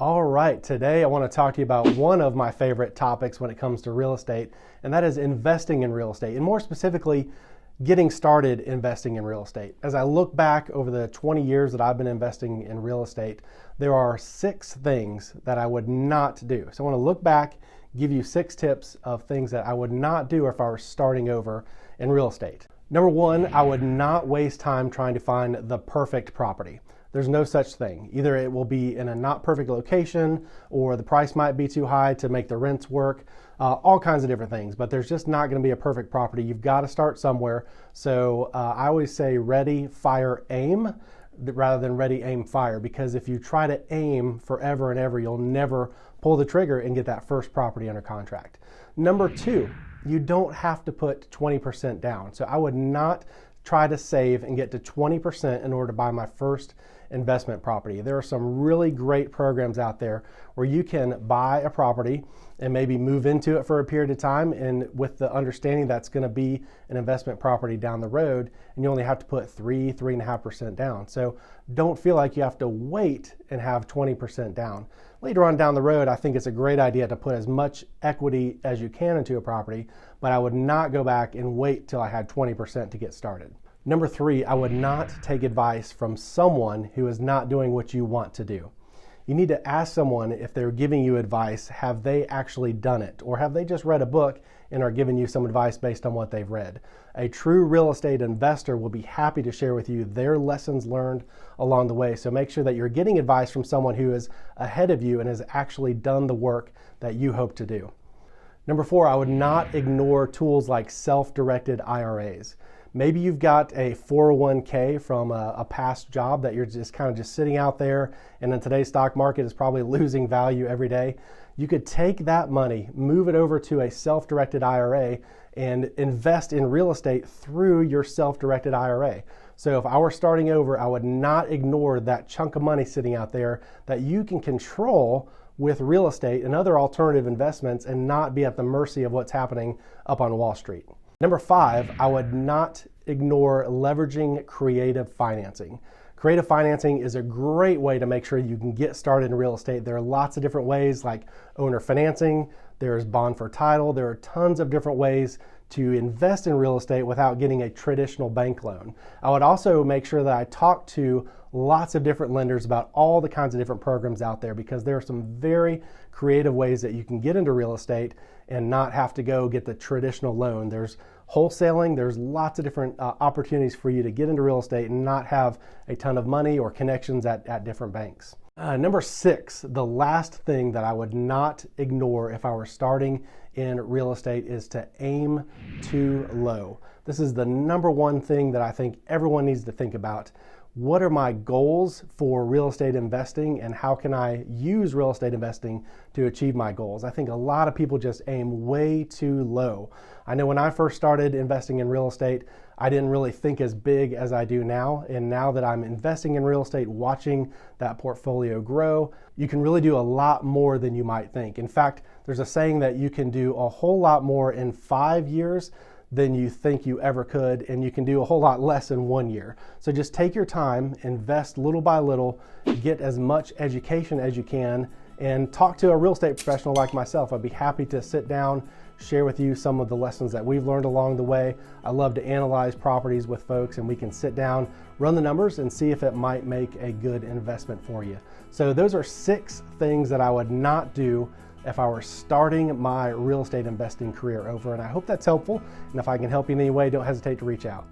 All right, today I want to talk to you about one of my favorite topics when it comes to real estate, and that is investing in real estate, and more specifically, getting started investing in real estate. As I look back over the 20 years that I've been investing in real estate, there are 6 things that I would not do. So I want to look back, give you 6 tips of things that I would not do if I were starting over in real estate. Number 1, I would not waste time trying to find the perfect property. There's no such thing. Either it will be in a not perfect location, or the price might be too high to make the rents work, all kinds of different things, but there's just not going to be a perfect property. You've got to start somewhere. So I always say ready, fire, aim, rather than ready, aim, fire, because if you try to aim forever and ever, you'll never pull the trigger and get that first property under contract. Number 2, you don't have to put 20% down. So I would not try to save and get to 20% in order to buy my first investment property. There are some really great programs out there where you can buy a property and maybe move into it for a period of time, and with the understanding that's going to be an investment property down the road, and you only have to put 3.5% down. So don't feel like you have to wait and have 20% down. Later on down the road, I think it's a great idea to put as much equity as you can into a property, but I would not go back and wait till I had 20% to get started. Number 3, I would not take advice from someone who is not doing what you want to do. You need to ask someone, if they're giving you advice, have they actually done it? Or have they just read a book and are giving you some advice based on what they've read? A true real estate investor will be happy to share with you their lessons learned along the way. So make sure that you're getting advice from someone who is ahead of you and has actually done the work that you hope to do. Number 4, I would not ignore tools like self-directed IRAs. Maybe you've got a 401k from a past job that you're just kind of just sitting out there, and in today's stock market is probably losing value every day. You could take that money, move it over to a self-directed IRA, and invest in real estate through your self-directed IRA. So if I were starting over, I would not ignore that chunk of money sitting out there that you can control with real estate and other alternative investments, and not be at the mercy of what's happening up on Wall Street. Number 5, I would not ignore leveraging creative financing. Creative financing is a great way to make sure you can get started in real estate. There are lots of different ways, like owner financing, there's bond for title, there are tons of different ways to invest in real estate without getting a traditional bank loan. I would also make sure that I talk to lots of different lenders about all the kinds of different programs out there, because there are some very creative ways that you can get into real estate and not have to go get the traditional loan. There's wholesaling, there's lots of different opportunities for you to get into real estate and not have a ton of money or connections at different banks. Number 6, the last thing that I would not ignore if I were starting in real estate is to aim too low. This is the number 1 thing that I think everyone needs to think about. What are my goals for real estate investing, and how can I use real estate investing to achieve my goals? I think a lot of people just aim way too low. I know when I first started investing in real estate, I didn't really think as big as I do now. And now that I'm investing in real estate, watching that portfolio grow, you can really do a lot more than you might think. In fact, there's a saying that you can do a whole lot more in 5 years than you think you ever could, and you can do a whole lot less in 1 year. So just take your time, invest little by little, get as much education as you can, and talk to a real estate professional like myself. I'd be happy to sit down, share with you some of the lessons that we've learned along the way. I love to analyze properties with folks, and we can sit down, run the numbers, and see if it might make a good investment for you. So those are 6 things that I would not do if I were starting my real estate investing career over, and I hope that's helpful. And if I can help you in any way, don't hesitate to reach out.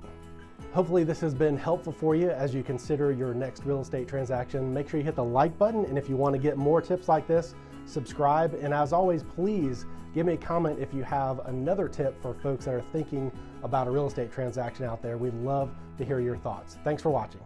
Hopefully this has been helpful for you as you consider your next real estate transaction. Make sure you hit the like button, and if you want to get more tips like this, subscribe. And as always, please give me a comment if you have another tip for folks that are thinking about a real estate transaction out there. We'd love to hear your thoughts. Thanks for watching.